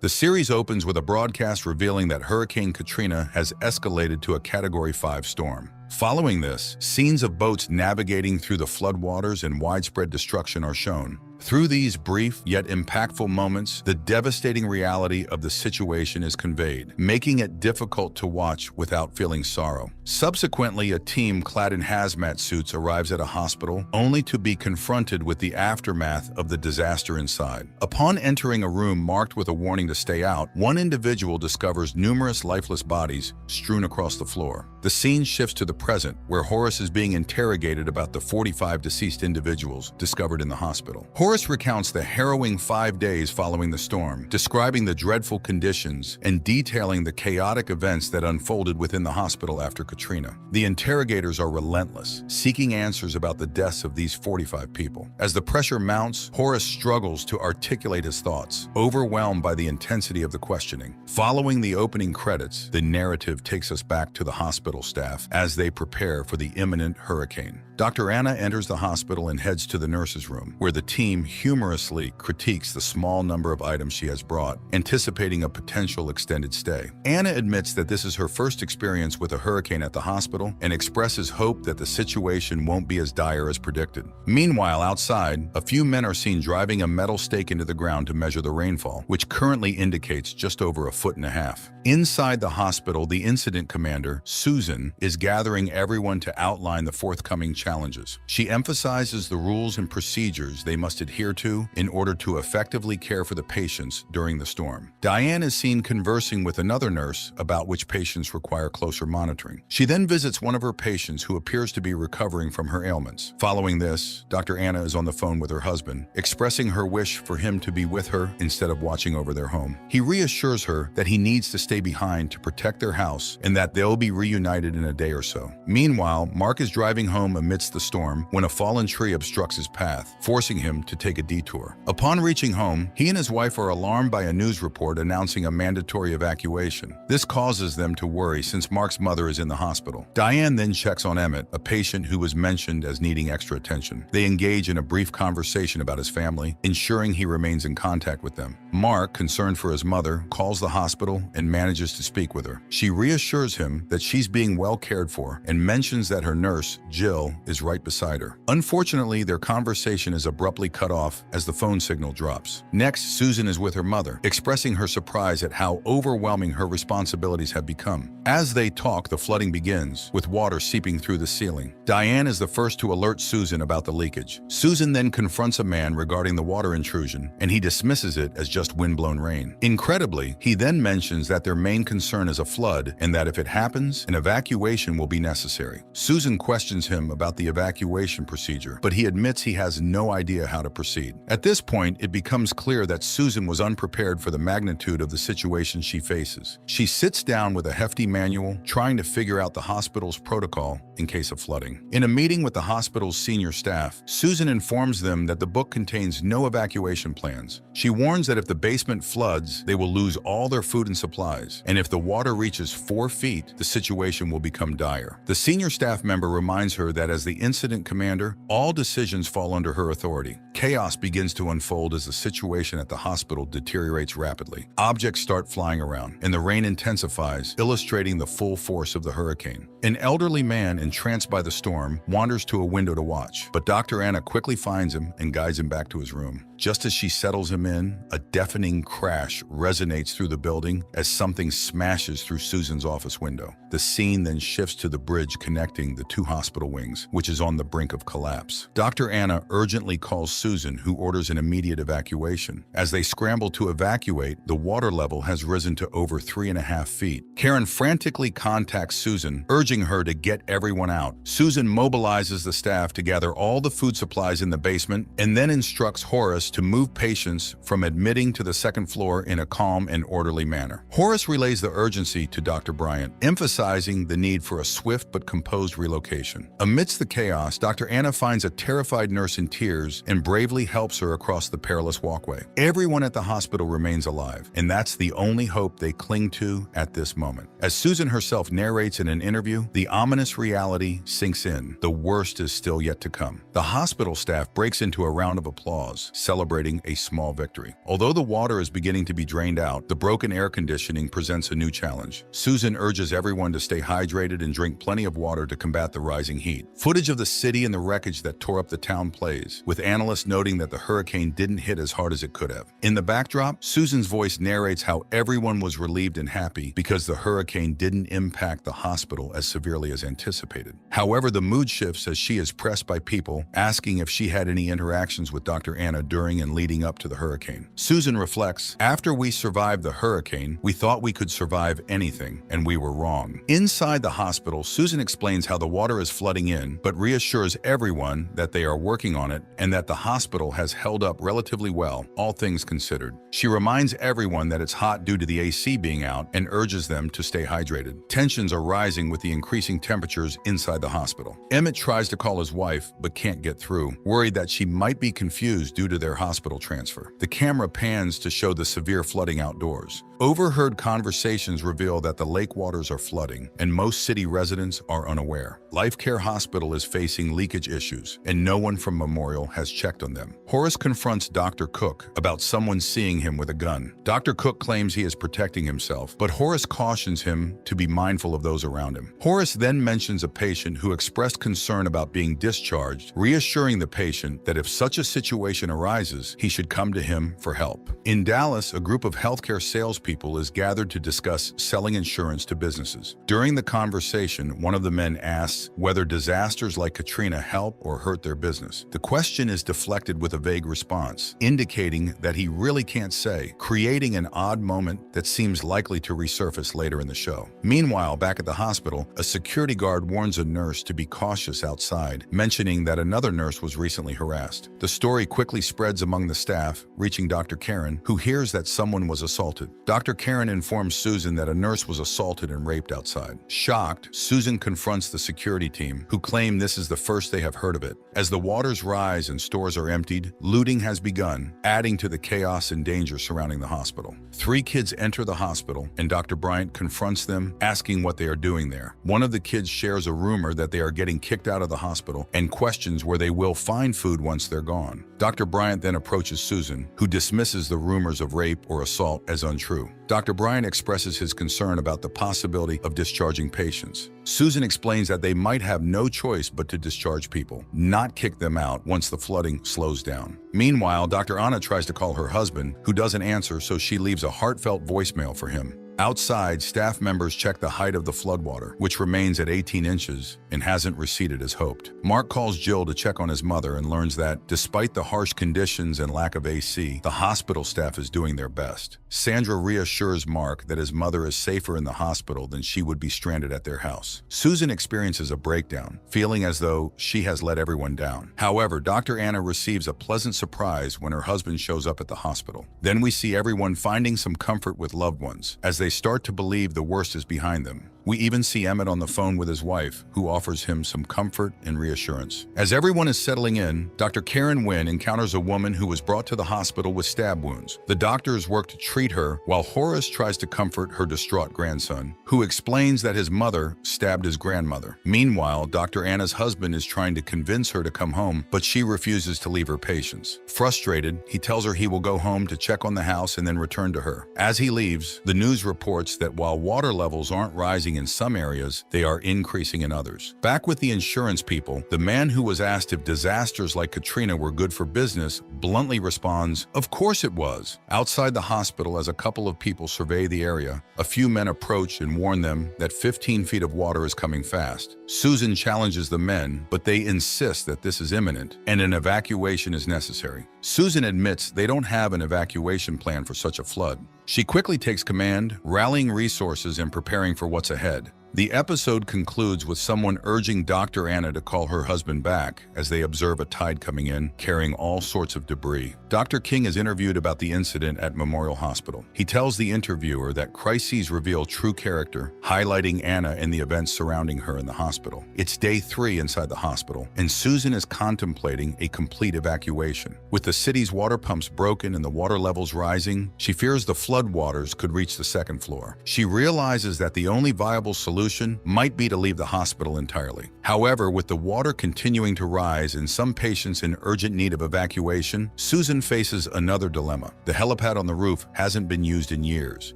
The series opens with a broadcast revealing that Hurricane Katrina has escalated to a Category 5 storm. Following this, scenes of boats navigating through the floodwaters and widespread destruction are shown. Through these brief yet impactful moments, the devastating reality of the situation is conveyed, making it difficult to watch without feeling sorrow. Subsequently, a team clad in hazmat suits arrives at a hospital, only to be confronted with the aftermath of the disaster inside. Upon entering a room marked with a warning to stay out, one individual discovers numerous lifeless bodies strewn across the floor. The scene shifts to the present, where Horace is being interrogated about the 45 deceased individuals discovered in the hospital. Horace recounts the harrowing 5 days following the storm, describing the dreadful conditions and detailing the chaotic events that unfolded within the hospital after Katrina. The interrogators are relentless, seeking answers about the deaths of these 45 people. As the pressure mounts, Horace struggles to articulate his thoughts, overwhelmed by the intensity of the questioning. Following the opening credits, the narrative takes us back to the hospital staff as they prepare for the imminent hurricane. Dr. Anna enters the hospital and heads to the nurse's room, where the team humorously critiques the small number of items she has brought, anticipating a potential extended stay. Anna admits that this is her first experience with a hurricane at the hospital and expresses hope that the situation won't be as dire as predicted. Meanwhile, outside, a few men are seen driving a metal stake into the ground to measure the rainfall, which currently indicates just over 1.5 feet. Inside the hospital, the incident commander, Susan, is gathering everyone to outline the forthcoming challenges. She emphasizes the rules and procedures they must adhere to in order to effectively care for the patients during the storm. Diane is seen conversing with another nurse about which patients require closer monitoring. She then visits one of her patients who appears to be recovering from her ailments. Following this, Dr. Anna is on the phone with her husband, expressing her wish for him to be with her instead of watching over their home. He reassures her that he needs to stay behind to protect their house and that they'll be reunited in a day or so. Meanwhile, Mark is driving home amidst the storm when a fallen tree obstructs his path, forcing him to take a detour. Upon reaching home, he and his wife are alarmed by a news report announcing a mandatory evacuation. This causes them to worry since Mark's mother is in the hospital. Diane then checks on Emmett, a patient who was mentioned as needing extra attention. They engage in a brief conversation about his family, ensuring he remains in contact with them. Mark, concerned for his mother, calls the hospital and manages to speak with her. She reassures him that she's being well cared for and mentions that her nurse, Jill, is right beside her. Unfortunately, their conversation is abruptly cut off as the phone signal drops. Next, Susan is with her mother, expressing her surprise at how overwhelming her responsibilities have become. As they talk, the flooding begins, with water seeping through the ceiling. Diane is the first to alert Susan about the leakage. Susan then confronts a man regarding the water intrusion, and he dismisses it as just windblown rain. Incredibly, he then mentions that their main concern is a flood and that if it happens, an evacuation will be necessary. Susan questions him about the evacuation procedure, but he admits he has no idea how to proceed. At this point, it becomes clear that Susan was unprepared for the magnitude of the situation she faces. She sits down with a hefty manual, trying to figure out the hospital's protocol in case of flooding. In a meeting with the hospital's senior staff, Susan informs them that the book contains no evacuation plans. She warns that if the basement floods, they will lose all their food and supplies, and if the water reaches 4 feet, the situation will become dire. The senior staff member reminds her that as the incident commander, all decisions fall under her authority. Chaos begins to unfold as the situation at the hospital deteriorates rapidly. Objects start flying around, and the rain intensifies, illustrating the full force of the hurricane. An elderly man, entranced by the storm, wanders to a window to watch, but Dr. Anna quickly finds him and guides him back to his room. Just as she settles him in, a deafening crash resonates through the building as something smashes through Susan's office window. The scene then shifts to the bridge connecting the two hospital wings, which is on the brink of collapse. Dr. Anna urgently calls Susan, who orders an immediate evacuation. As they scramble to evacuate, the water level has risen to over 3.5 feet. Karen frantically contacts Susan, urging her to get everyone out. Susan mobilizes the staff to gather all the food supplies in the basement and then instructs Horace to move patients from admitting to the second floor in a calm and orderly manner. Horace relays the urgency to Dr. Bryant, emphasizing the need for a swift but composed relocation. Amidst the chaos, Dr. Anna finds a terrified nurse in tears and bravely helps her across the perilous walkway. Everyone at the hospital remains alive, and that's the only hope they cling to at this moment. As Susan herself narrates in an interview, the ominous reality sinks in. The worst is still yet to come. The hospital staff breaks into a round of applause, celebrating a small victory. Although the water is beginning to be drained out, the broken air conditioning presents a new challenge. Susan urges everyone to stay hydrated and drink plenty of water to combat the rising heat. Footage of the city and the wreckage that tore up the town plays, with analysts noting that the hurricane didn't hit as hard as it could have. In the backdrop, Susan's voice narrates how everyone was relieved and happy because the hurricane didn't impact the hospital as severely as anticipated. However, the mood shifts as she is pressed by people asking if she had any interactions with Dr. Anna during and leading up to the hurricane. Susan reflects, "After we survived the hurricane, we thought we could survive anything, and we were wrong." Inside the hospital, Susan explains how the water is flooding in, but reassures everyone that they are working on it and that the hospital has held up relatively well, all things considered. She reminds everyone that it's hot due to the AC being out and urges them to stay hydrated. Tensions are rising with the increasing temperatures inside the hospital. Emmett tries to call his wife, but can't get through, worried that she might be confused due to their hospital transfer. The camera pans to show the severe flooding outdoors. Overheard conversations reveal that the lake waters are flooding, and most city residents are unaware. Life Care Hospital is facing leakage issues, and no one from Memorial has checked on them. Horace confronts Dr. Cook about someone seeing him with a gun. Dr. Cook claims he is protecting himself, but Horace cautions him to be mindful of those around him. Horace then mentions a patient who expressed concern about being discharged, reassuring the patient that if such a situation arises, he should come to him for help. In Dallas, a group of healthcare salespeople is gathered to discuss selling insurance to businesses. During the conversation, one of the men asks whether disasters like Katrina help or hurt their business. The question is deflected with a vague response, indicating that he really can't say, creating an odd moment that seems likely to resurface later in the show. Meanwhile, back at the hospital, a security guard warns a nurse to be cautious outside, mentioning that another nurse was recently harassed. The story quickly spreads among the staff, reaching Dr. Karen, who hears that someone was assaulted. Dr. Karen informs Susan that a nurse was assaulted and raped outside. Shocked, Susan confronts the security team, who claim this is the first they have heard of it. As the waters rise and stores are emptied, looting has begun, adding to the chaos and danger surrounding the hospital. 3 kids enter the hospital, and Dr. Bryant confronts them, asking what they are doing there. One of the kids shares a rumor that they are getting kicked out of the hospital and questions where they will find food once they're gone. Dr. Bryant then approaches Susan, who dismisses the rumors of rape or assault as untrue. Dr. Bryant expresses his concern about the possibility of discharging patients. Susan explains that they might have no choice but to discharge people, not kick them out once the flooding slows down. Meanwhile, Dr. Anna tries to call her husband, who doesn't answer, so she leaves a heartfelt voicemail for him. Outside, staff members check the height of the floodwater, which remains at 18 inches and hasn't receded as hoped. Mark calls Jill to check on his mother and learns that, despite the harsh conditions and lack of AC, the hospital staff is doing their best. Sandra reassures Mark that his mother is safer in the hospital than she would be stranded at their house. Susan experiences a breakdown, feeling as though she has let everyone down. However, Dr. Anna receives a pleasant surprise when her husband shows up at the hospital. Then we see everyone finding some comfort with loved ones, as they start to believe the worst is behind them. We even see Emmett on the phone with his wife, who offers him some comfort and reassurance. As everyone is settling in, Dr. Karen Wynn encounters a woman who was brought to the hospital with stab wounds. The doctors work to treat her, while Horace tries to comfort her distraught grandson, who explains that his mother stabbed his grandmother. Meanwhile, Dr. Anna's husband is trying to convince her to come home, but she refuses to leave her patients. Frustrated, he tells her he will go home to check on the house and then return to her. As he leaves, the news reports that while water levels aren't rising in some areas, they are increasing in others. Back with the insurance people, the man who was asked if disasters like Katrina were good for business bluntly responds, "Of course it was." Outside the hospital, as a couple of people survey the area, a few men approach and warn them that 15 feet of water is coming fast. Susan challenges the men, but they insist that this is imminent and an evacuation is necessary. Susan admits they don't have an evacuation plan for such a flood. She quickly takes command, rallying resources and preparing for what's ahead. The episode concludes with someone urging Dr. Anna to call her husband back as they observe a tide coming in, carrying all sorts of debris. Dr. King is interviewed about the incident at Memorial Hospital. He tells the interviewer that crises reveal true character, highlighting Anna and the events surrounding her in the hospital. It's day 3 inside the hospital, and Susan is contemplating a complete evacuation. With the city's water pumps broken and the water levels rising, she fears the floodwaters could reach the 2nd floor. She realizes that the only viable solution solution might be to leave the hospital entirely. However, with the water continuing to rise and some patients in urgent need of evacuation, Susan faces another dilemma. The helipad on the roof hasn't been used in years,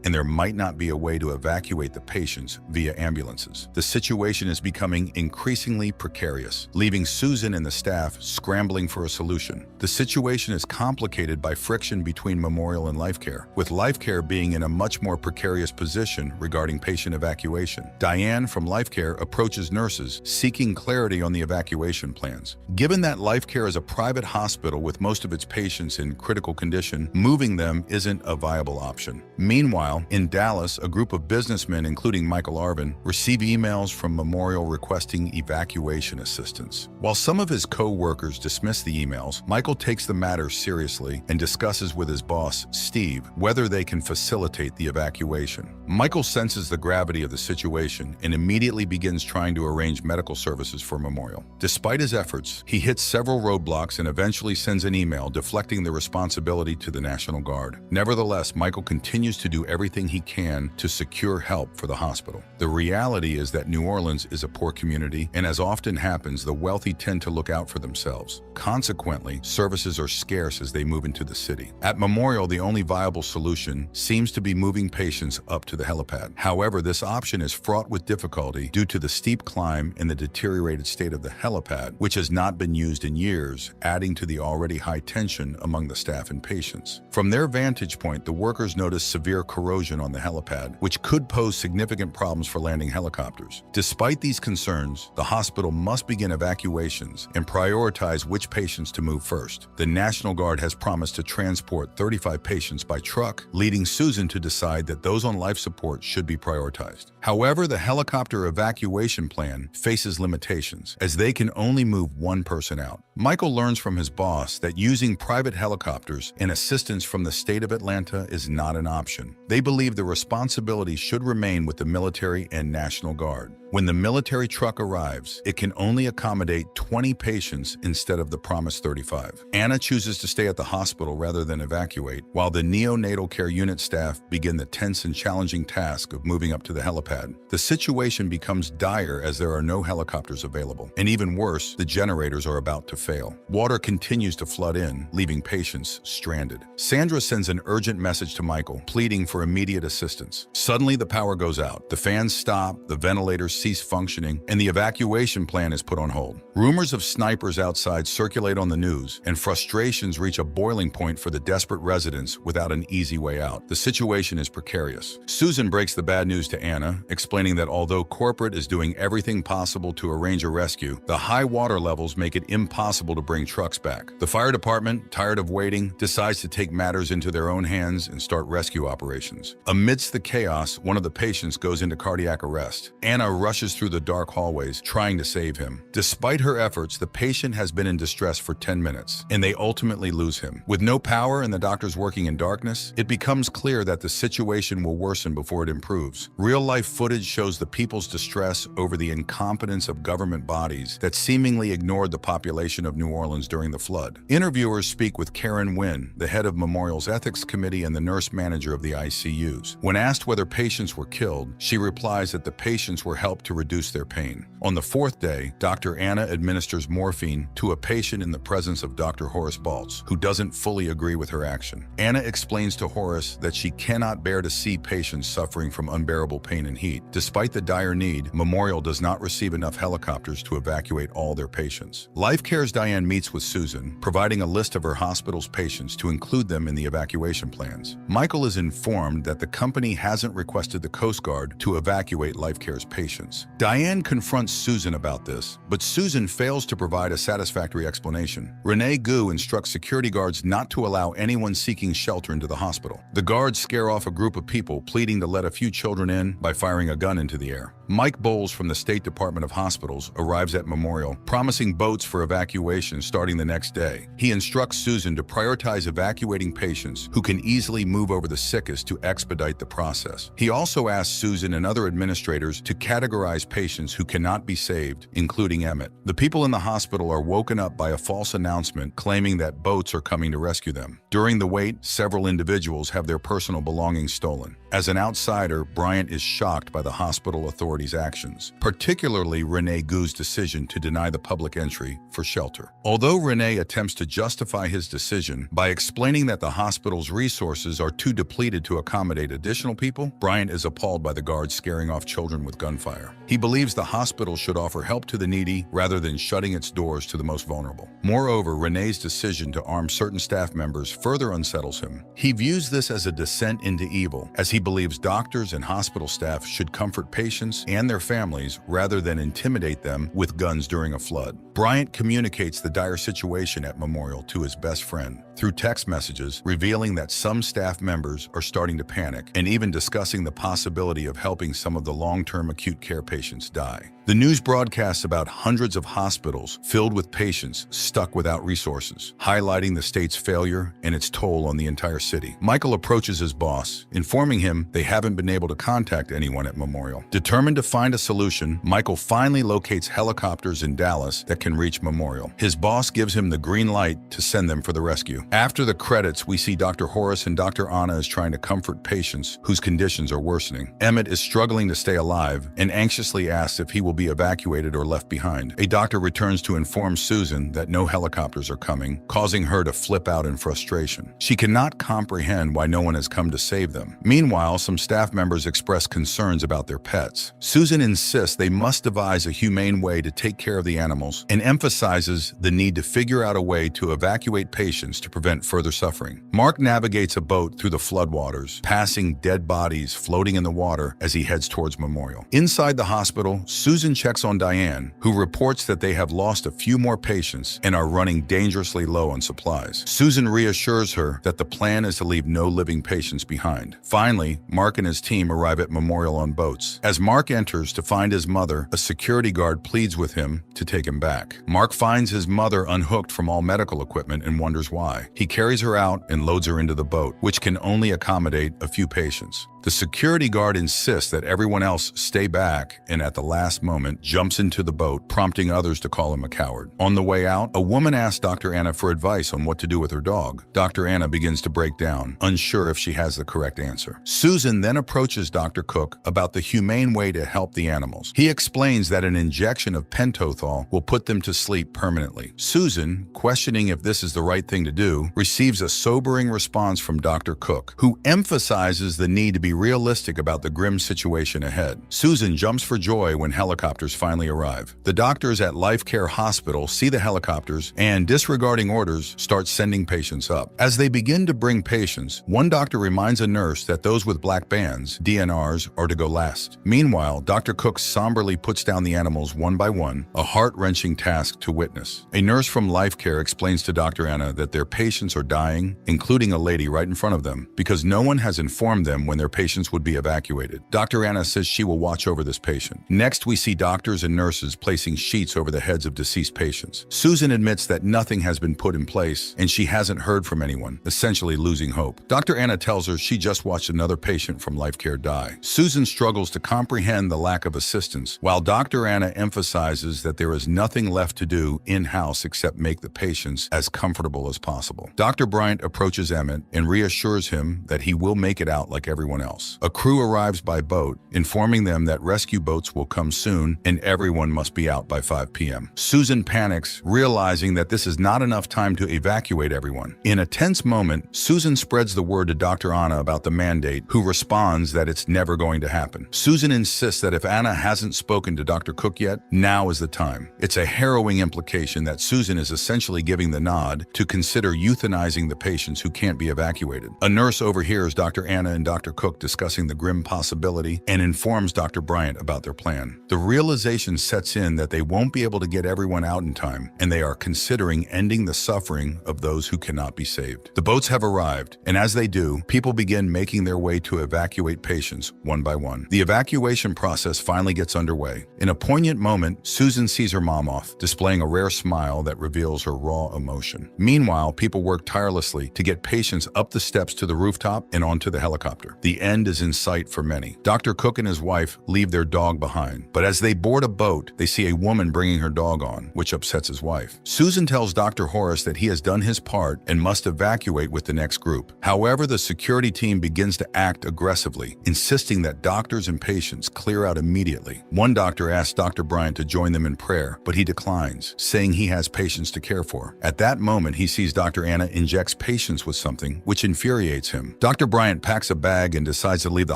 and there might not be a way to evacuate the patients via ambulances. The situation is becoming increasingly precarious, leaving Susan and the staff scrambling for a solution. The situation is complicated by friction between Memorial and LifeCare, with LifeCare being in a much more precarious position regarding patient evacuation. Diane from LifeCare approaches nurses, seeking clarity on the evacuation plans. Given that LifeCare is a private hospital with most of its patients in critical condition, moving them isn't a viable option. Meanwhile, in Dallas, a group of businessmen, including Michael Arvin, receive emails from Memorial requesting evacuation assistance. While some of his co-workers dismiss the emails, Michael takes the matter seriously and discusses with his boss, Steve, whether they can facilitate the evacuation. Michael senses the gravity of the situation and immediately begins trying to arrange medical services for Memorial. Despite his efforts, he hits several roadblocks and eventually sends an email deflecting the responsibility to the National Guard. Nevertheless, Michael continues to do everything he can to secure help for the hospital. The reality is that New Orleans is a poor community, and as often happens, the wealthy tend to look out for themselves. Consequently, services are scarce as they move into the city. At Memorial, the only viable solution seems to be moving patients up to the helipad. However, this option is fraught with difficulty due to the steep climb and the deteriorated state of the helipad, which has not been used in years, adding to the already high tension among the staff and patients. From their vantage point, the workers notice severe corrosion on the helipad, which could pose significant problems for landing helicopters. Despite these concerns, the hospital must begin evacuations and prioritize which patients to move first. The National Guard has promised to transport 35 patients by truck, leading Susan to decide that those on life support should be prioritized. However, the helicopter evacuation plan faces limitations, as they can only move one person out. Michael learns from his boss that using private helicopters and assistance from the state of Atlanta is not an option. They believe the responsibility should remain with the military and National Guard. When the military truck arrives, it can only accommodate 20 patients instead of the promised 35. Anna chooses to stay at the hospital rather than evacuate, while the neonatal care unit staff begin the tense and challenging task of moving up to the helipad. The situation becomes dire as there are no helicopters available, and even worse, the generators are about to fail. Water continues to flood in, leaving patients stranded. Sandra sends an urgent message to Michael, pleading for immediate assistance. Suddenly, the power goes out. The fans stop, the ventilators cease functioning, and the evacuation plan is put on hold. Rumors of snipers outside circulate on the news, and frustrations reach a boiling point for the desperate residents without an easy way out. The situation is precarious. Susan breaks the bad news to Anna, explaining that although corporate is doing everything possible to arrange a rescue, the high water levels make it impossible to bring trucks back. The fire department, tired of waiting, decides to take matters into their own hands and start rescue operations. Amidst the chaos, one of the patients goes into cardiac arrest. Anna rushes through the dark hallways, trying to save him. Despite her efforts, the patient has been in distress for 10 minutes, and they ultimately lose him. With no power and the doctors working in darkness, it becomes clear that the situation will worsen before it improves. Real-life footage shows the people's distress over the incompetence of government bodies that seemingly ignored the population of New Orleans during the flood. Interviewers speak with Karen Wynn, the head of Memorial's ethics committee and the nurse manager of the ICUs. When asked whether patients were killed, she replies that the patients were helped to reduce their pain. On the fourth day, Dr. Anna administers morphine to a patient in the presence of Dr. Horace Baltz, who doesn't fully agree with her action. Anna explains to Horace that she cannot bear to see patients suffering from unbearable pain and heat. Despite the dire need, Memorial does not receive enough helicopters to evacuate all their patients. LifeCare's Diane meets with Susan, providing a list of her hospital's patients to include them in the evacuation plans. Michael is informed that the company hasn't requested the Coast Guard to evacuate LifeCare's patients. Diane confronts Susan about this, but Susan fails to provide a satisfactory explanation. Renee Gu instructs security guards not to allow anyone seeking shelter into the hospital. The guards scare off a group of people pleading to let a few children in by firing a gun into the air. Mike Bowles from the State Department of Hospitals arrives at Memorial, promising boats for evacuation starting the next day. He instructs Susan to prioritize evacuating patients who can easily move over the sickest to expedite the process. He also asks Susan and other administrators to categorize patients who cannot be saved, including Emmett. The people in the hospital are woken up by a false announcement claiming that boats are coming to rescue them. During the wait, several individuals have their personal belongings stolen. As an outsider, Bryant is shocked by the hospital authorities' authorities' actions, particularly Rene Gou's decision to deny the public entry for shelter. Although Rene attempts to justify his decision by explaining that the hospital's resources are too depleted to accommodate additional people, Bryant is appalled by the guards scaring off children with gunfire. He believes the hospital should offer help to the needy rather than shutting its doors to the most vulnerable. Moreover, Rene's decision to arm certain staff members further unsettles him. He views this as a descent into evil, as he believes doctors and hospital staff should comfort patients and their families rather than intimidate them with guns during a flood. Bryant communicates the dire situation at Memorial to his best friend through text messages, revealing that some staff members are starting to panic and even discussing the possibility of helping some of the long-term acute care patients die. The news broadcasts about hundreds of hospitals filled with patients stuck without resources, highlighting the state's failure and its toll on the entire city. Michael approaches his boss, informing him they haven't been able to contact anyone at Memorial. Determined to find a solution, Michael finally locates helicopters in Dallas that can reach Memorial. His boss gives him the green light to send them for the rescue. After the credits, we see Dr. Horace and Dr. Anna is trying to comfort patients whose conditions are worsening. Emmett is struggling to stay alive and anxiously asks if he will be evacuated or left behind. A doctor returns to inform Susan that no helicopters are coming, causing her to flip out in frustration. She cannot comprehend why no one has come to save them. Meanwhile, some staff members express concerns about their pets. Susan insists they must devise a humane way to take care of the animals and emphasizes the need to figure out a way to evacuate patients to prevent further suffering. Mark navigates a boat through the floodwaters, passing dead bodies floating in the water as he heads towards Memorial. Inside the hospital, Susan checks on Diane, who reports that they have lost a few more patients and are running dangerously low on supplies. Susan reassures her that the plan is to leave no living patients behind. Finally, Mark and his team arrive at Memorial on boats. As Mark enters to find his mother, a security guard pleads with him to take him back. Mark finds his mother unhooked from all medical equipment and wonders why. He carries her out and loads her into the boat, which can only accommodate a few patients. The security guard insists that everyone else stay back and at the last moment jumps into the boat, prompting others to call him a coward. On the way out, a woman asks Dr. Anna for advice on what to do with her dog. Dr. Anna begins to break down, unsure if she has the correct answer. Susan then approaches Dr. Cook about the humane way to help the animals. He explains that an injection of pentothal will put them to sleep permanently. Susan, questioning if this is the right thing to do, receives a sobering response from Dr. Cook, who emphasizes the need to be realistic about the grim situation ahead. Susan jumps for joy when helicopters finally arrive. The doctors at Life Care Hospital see the helicopters and, disregarding orders, start sending patients up. As they begin to bring patients, one doctor reminds a nurse that those with black bands, DNRs, are to go last. Meanwhile, Dr. Cook somberly puts down the animals one by one, a heart-wrenching task to witness. A nurse from Life Care explains to Dr. Anna that their patients are dying, including a lady right in front of them, because no one has informed them when their patients would be evacuated. Dr. Anna says she will watch over this patient. Next, we see doctors and nurses placing sheets over the heads of deceased patients. Susan admits that nothing has been put in place and she hasn't heard from anyone, essentially losing hope. Dr. Anna tells her she just watched another patient from Life Care die. Susan struggles to comprehend the lack of assistance, while Dr. Anna emphasizes that there is nothing left to do in-house except make the patients as comfortable as possible. Dr. Bryant approaches Emmett and reassures him that he will make it out like everyone else. A crew arrives by boat, informing them that rescue boats will come soon and everyone must be out by 5 p.m. Susan panics, realizing that this is not enough time to evacuate everyone. In a tense moment, Susan spreads the word to Dr. Anna about the mandate, who responds that it's never going to happen. Susan insists that if Anna hasn't spoken to Dr. Cook yet, now is the time. It's a harrowing implication that Susan is essentially giving the nod to consider euthanizing the patients who can't be evacuated. A nurse overhears Dr. Anna and Dr. Cook discussing the grim possibility and informs Dr. Bryant about their plan. The realization sets in that they won't be able to get everyone out in time, and they are considering ending the suffering of those who cannot be saved. The boats have arrived, and as they do, people begin making their way to evacuate patients one by one. The evacuation process finally gets underway. In a poignant moment, Susan sees her mom off, displaying a rare smile that reveals her raw emotion. Meanwhile, people work tirelessly to get patients up the steps to the rooftop and onto the helicopter. The end is in sight for many. Dr. Cook and his wife leave their dog behind, but as they board a boat, they see a woman bringing her dog on, which upsets his wife. Susan tells Dr. Horace that he has done his part and must evacuate with the next group. However, the security team begins to act aggressively, insisting that doctors and patients clear out immediately. One doctor asks Dr. Bryant to join them in prayer, but he declines, saying he has patients to care for. At that moment, he sees Dr. Anna injects patients with something, which infuriates him. Dr. Bryant packs a bag and decides to leave the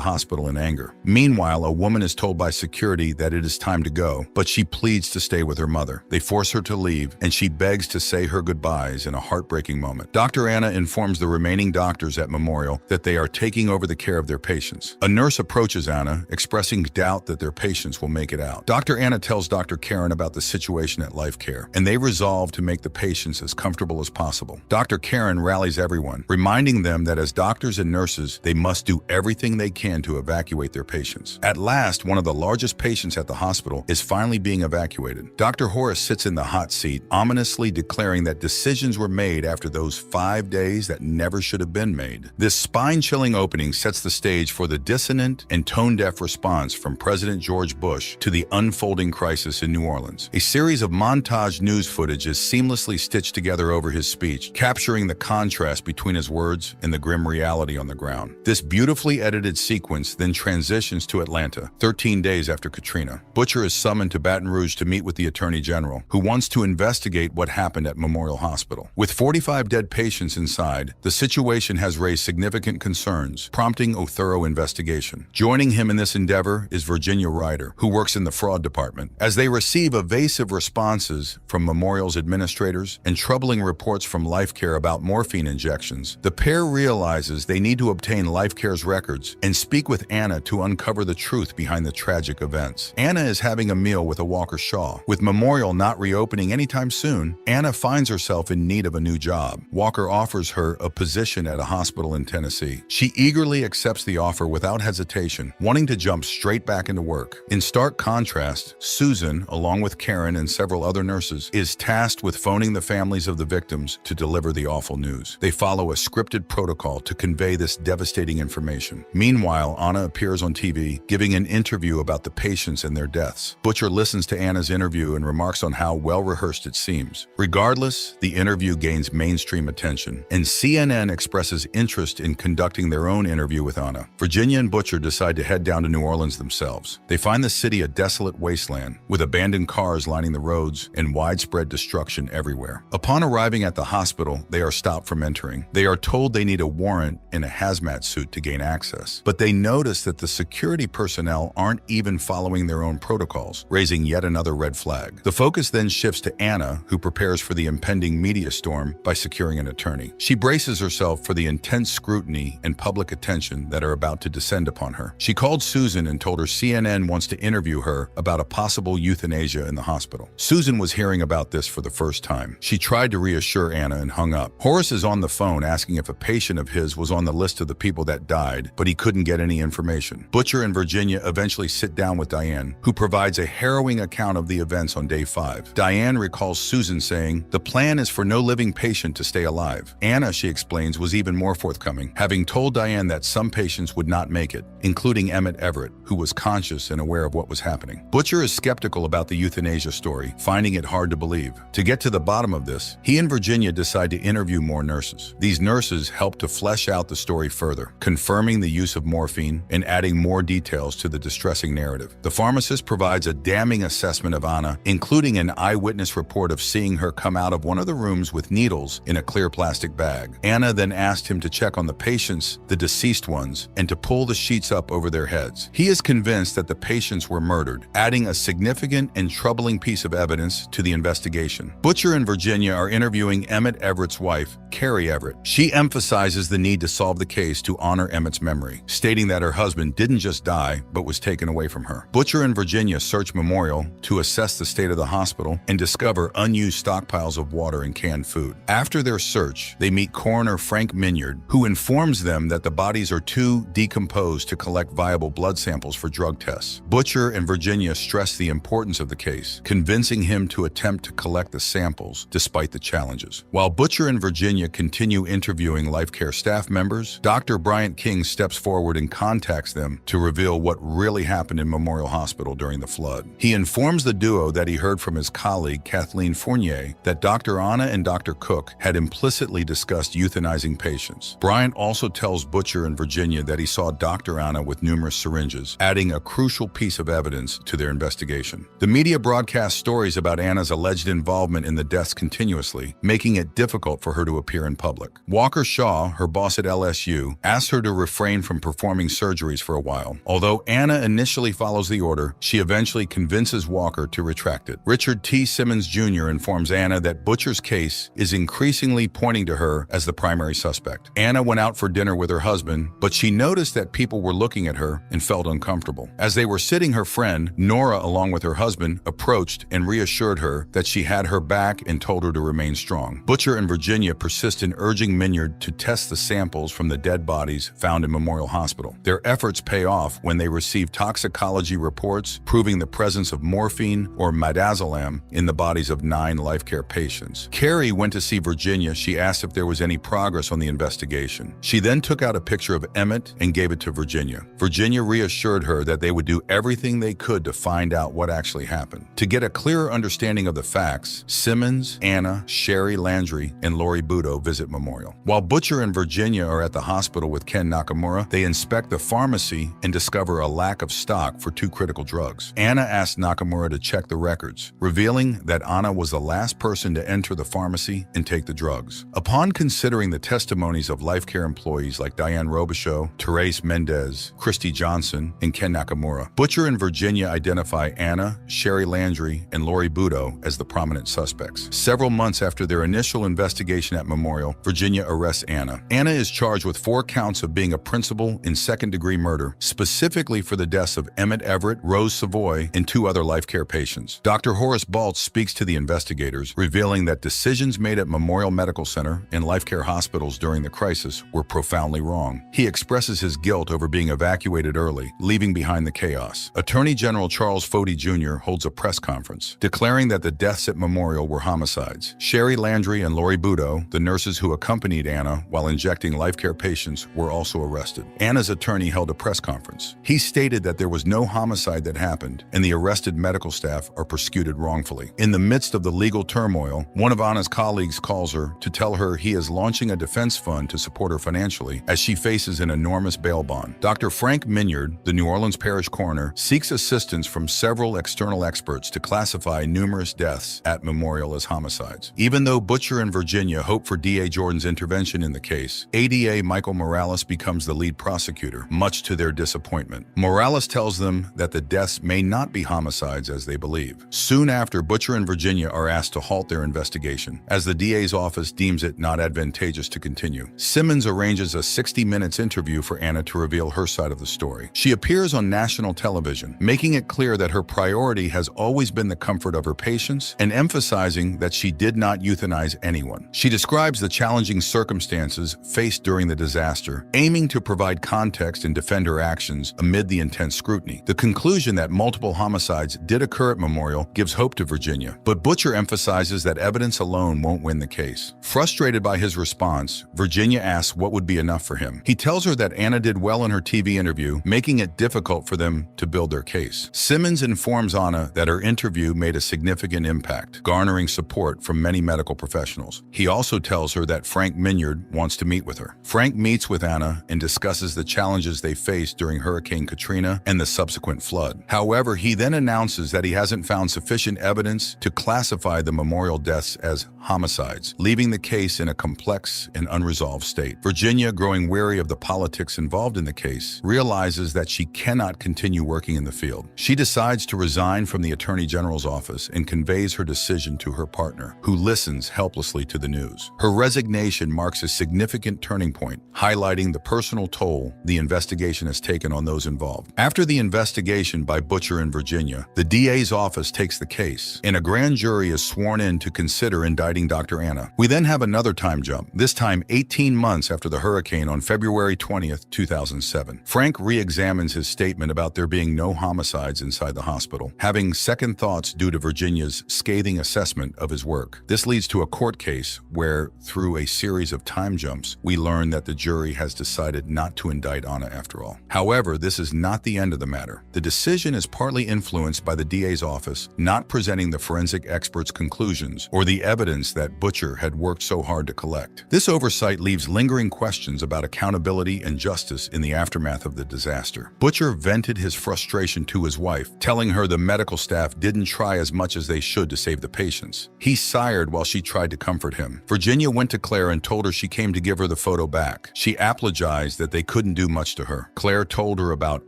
hospital in anger. Meanwhile, a woman is told by security that it is time to go, but she pleads to stay with her mother. They force her to leave, and she begs to say her goodbyes in a heartbreaking moment. Dr. Anna informs the remaining doctors at Memorial that they are taking over the care of their patients. A nurse approaches Anna, expressing doubt that their patients will make it out. Dr. Anna tells Dr. Karen about the situation at Life Care, and they resolve to make the patients as comfortable as possible. Dr. Karen rallies everyone, reminding them that as doctors and nurses, they must do everything they can to evacuate their patients. At last, one of the largest patients at the hospital is finally being evacuated. Dr. Horace sits in the hot seat, ominously declaring that decisions were made after those 5 days that never should have been made. This spine-chilling opening sets the stage for the dissonant and tone-deaf response from President George Bush to the unfolding crisis in New Orleans. A series of montage news footage is seamlessly stitched together over his speech, capturing the contrast between his words and the grim reality on the ground. This beautifully edited sequence then transitions to Atlanta, 13 days after Katrina. Butcher is summoned to Baton Rouge to meet with the Attorney General, who wants to investigate what happened at Memorial Hospital. With 45 dead patients inside, the situation has raised significant concerns, prompting a thorough investigation. Joining him in this endeavor is Virginia Ryder, who works in the fraud department. As they receive evasive responses from Memorial's administrators and troubling reports from Life Care about morphine injections, the pair realizes they need to obtain Life Care's records and speak with Anna to uncover the truth behind the tragic events. Anna is having a meal with a Walker Shaw. With Memorial not reopening anytime soon, Anna finds herself in need of a new job. Walker offers her a position at a hospital in Tennessee. She eagerly accepts the offer without hesitation, wanting to jump straight back into work. In stark contrast, Susan, along with Karen and several other nurses, is tasked with phoning the families of the victims to deliver the awful news. They follow a scripted protocol to convey this devastating information. Meanwhile, Anna appears on TV, giving an interview about the patients and their deaths. Butcher listens to Anna's interview and remarks on how well-rehearsed it seems. Regardless, the interview gains mainstream attention, and CNN expresses interest in conducting their own interview with Anna. Virginia and Butcher decide to head down to New Orleans themselves. They find the city a desolate wasteland, with abandoned cars lining the roads and widespread destruction everywhere. Upon arriving at the hospital, they are stopped from entering. They are told they need a warrant and a hazmat suit to gain access, but they notice that the security personnel aren't even following their own protocols, raising yet another red flag. The focus then shifts to Anna, who prepares for the impending media storm by securing an attorney. She braces herself for the intense scrutiny and public attention that are about to descend upon her. She called Susan and told her CNN wants to interview her about a possible euthanasia in the hospital. Susan was hearing about this for the first time. She tried to reassure Anna and hung up. Horace is on the phone asking if a patient of his was on the list of the people that died, but he couldn't get any information. Butcher and Virginia eventually sit down with Diane, who provides a harrowing account of the events on day 5. Diane recalls Susan saying, "The plan is for no living patient to stay alive." Anna, she explains, was even more forthcoming, having told Diane that some patients would not make it, including Emmett Everett, who was conscious and aware of what was happening. Butcher is skeptical about the euthanasia story, finding it hard to believe. To get to the bottom of this, he and Virginia decide to interview more nurses. These nurses help to flesh out the story further, confirming the use of morphine and adding more details to the distressing narrative. The pharmacist provides a damning assessment of Anna, including an eyewitness report of seeing her come out of one of the rooms with needles in a clear plastic bag. Anna then asked him to check on the patients, the deceased ones, and to pull the sheets up over their heads. He is convinced that the patients were murdered, adding a significant and troubling piece of evidence to the investigation. Butcher and Virginia are interviewing Emmett Everett's wife, Carrie Everett. She emphasizes the need to solve the case to honor Emmett's memory, stating that her husband didn't just die, but was taken away from her. Butcher and Virginia search Memorial to assess the state of the hospital and discover unused stockpiles of water and canned food. After their search, they meet coroner Frank Minyard, who informs them that the bodies are too decomposed to collect viable blood samples for drug tests. Butcher and Virginia stress the importance of the case, convincing him to attempt to collect the samples despite the challenges. While Butcher and Virginia continue interviewing Life Care staff members, Dr. Bryant King steps steps forward and contacts them to reveal what really happened in Memorial Hospital during the flood. He informs the duo that he heard from his colleague Kathleen Fournier that Dr. Anna and Dr. Cook had implicitly discussed euthanizing patients. Bryant also tells Butcher and Virginia that he saw Dr. Anna with numerous syringes, adding a crucial piece of evidence to their investigation. The media broadcast stories about Anna's alleged involvement in the deaths continuously, making it difficult for her to appear in public. Walker Shaw, her boss at LSU, asked her to refrain from performing surgeries for a while. Although Anna initially follows the order, she eventually convinces Walker to retract it. Richard T. Simmons Jr. informs Anna that Butcher's case is increasingly pointing to her as the primary suspect. Anna went out for dinner with her husband, but she noticed that people were looking at her and felt uncomfortable. As they were sitting, her friend, Nora, along with her husband, approached and reassured her that she had her back and told her to remain strong. Butcher and Virginia persist in urging Minyard to test the samples from the dead bodies found in Memorial Hospital. Their efforts pay off when they receive toxicology reports proving the presence of morphine or midazolam in the bodies of 9 life care patients. Carrie went to see Virginia. She asked if there was any progress on the investigation. She then took out a picture of Emmett and gave it to Virginia. Virginia reassured her that they would do everything they could to find out what actually happened. To get a clearer understanding of the facts, Simmons, Anna, Sherry Landry, and Lori Budo visit Memorial. While Butcher and Virginia are at the hospital with Ken Nakamura, they inspect the pharmacy and discover a lack of stock for 2 critical drugs. Anna asked Nakamura to check the records, revealing that Anna was the last person to enter the pharmacy and take the drugs. Upon considering the testimonies of life care employees like Diane Robichaud, Therese Mendez, Christy Johnson, and Ken Nakamura, Butcher and Virginia identify Anna, Sherry Landry, and Lori Budo as the prominent suspects. Several months after their initial investigation at Memorial, Virginia arrests Anna. Anna is charged with 4 counts of being a principal in second-degree murder, specifically for the deaths of Emmett Everett, Rose Savoy, and 2 other life care patients. Dr. Horace Baltz speaks to the investigators, revealing that decisions made at Memorial Medical Center and life care hospitals during the crisis were profoundly wrong. He expresses his guilt over being evacuated early, leaving behind the chaos. Attorney General Charles Foti Jr. holds a press conference, declaring that the deaths at Memorial were homicides. Sherry Landry and Lori Budo, the nurses who accompanied Anna while injecting life care patients, were also arrested. Anna's attorney held a press conference. He stated that there was no homicide that happened, and the arrested medical staff are persecuted wrongfully. In the midst of the legal turmoil, one of Anna's colleagues calls her to tell her he is launching a defense fund to support her financially as she faces an enormous bail bond. Dr. Frank Minyard, the New Orleans parish coroner, seeks assistance from several external experts to classify numerous deaths at Memorial as homicides. Even though Butcher and Virginia hope for DA Jordan's intervention in the case, ADA Michael Morales becomes the lead prosecutor, much to their disappointment. Morales tells them that the deaths may not be homicides as they believe. Soon after, Butcher and Virginia are asked to halt their investigation, as the DA's office deems it not advantageous to continue. Simmons arranges a 60 minutes interview for Anna to reveal her side of the story. She appears on national television, making it clear that her priority has always been the comfort of her patients and emphasizing that she did not euthanize anyone. She describes the challenging circumstances faced during the disaster, aiming to provide context and defend her actions amid the intense scrutiny. The conclusion that multiple homicides did occur at Memorial gives hope to Virginia, but Butcher emphasizes that evidence alone won't win the case. Frustrated by his response, Virginia asks what would be enough for him. He tells her that Anna did well in her TV interview, making it difficult for them to build their case. Simmons informs Anna that her interview made a significant impact, garnering support from many medical professionals. He also tells her that Frank Minyard wants to meet with her. Frank meets with Anna and discusses the challenges they faced during Hurricane Katrina and the subsequent flood. However, he then announces that he hasn't found sufficient evidence to classify the Memorial deaths as homicides, leaving the case in a complex and unresolved state. Virginia, growing weary of the politics involved in the case, realizes that she cannot continue working in the field. She decides to resign from the Attorney General's office and conveys her decision to her partner, who listens helplessly to the news. Her resignation marks a significant turning point, highlighting the personal toll the investigation has taken on those involved. After the investigation by Butcher and Virginia, the DA's office takes the case, and a grand jury is sworn in to consider indicting indicting Dr. Anna. We then have another time jump, this time 18 months after the hurricane on February 20th, 2007. Frank re-examines his statement about there being no homicides inside the hospital, having second thoughts due to Virginia's scathing assessment of his work. This leads to a court case where, through a series of time jumps, we learn that the jury has decided not to indict Anna after all. However, this is not the end of the matter. The decision is partly influenced by the DA's office not presenting the forensic experts' conclusions or the evidence that Butcher had worked so hard to collect. This oversight leaves lingering questions about accountability and justice in the aftermath of the disaster. Butcher vented his frustration to his wife, telling her the medical staff didn't try as much as they should to save the patients. He sighed while she tried to comfort him. Virginia went to Claire and told her she came to give her the photo back. She apologized that they couldn't do much to her. Claire told her about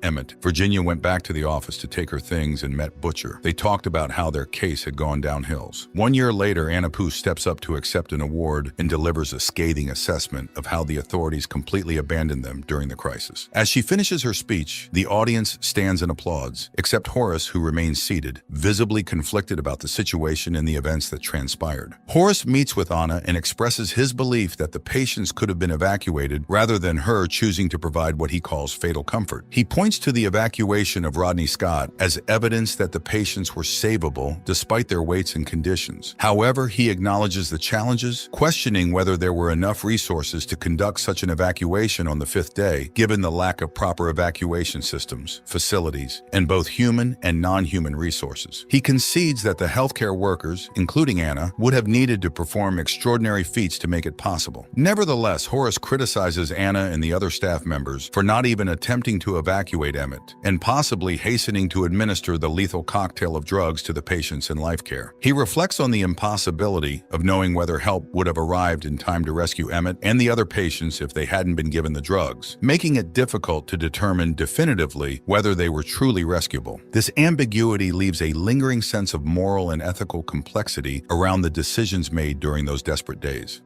Emmett. Virginia went back to the office to take her things and met Butcher. They talked about how their case had gone down hills. 1 year later, Anna Pooh steps up to accept an award and delivers a scathing assessment of how the authorities completely abandoned them during the crisis. As she finishes her speech, the audience stands and applauds, except Horace, who remains seated, visibly conflicted about the situation and the events that transpired. Horace meets with Anna and expresses his belief that the patients could have been evacuated rather than her choosing to provide what he calls fatal comfort. He points to the evacuation of Rodney Scott as evidence that the patients were savable despite their weights and conditions. However, he acknowledges the challenges, questioning whether there were enough resources to conduct such an evacuation on the fifth day, given the lack of proper evacuation systems, facilities, and both human and non-human resources. He concedes that the healthcare workers, including Anna, would have needed to perform extraordinary feats to make it possible. Nevertheless, Horace criticizes Anna and the other staff members for not even attempting to evacuate Emmett, and possibly hastening to administer the lethal cocktail of drugs to the patients in life care. He reflects on the impossibility of knowing whether help would have arrived in time to rescue Emmett and the other patients if they hadn't been given the drugs, making it difficult to determine definitively whether they were truly rescuable. This ambiguity leaves a lingering sense of moral and ethical complexity around the decisions made during those desperate days.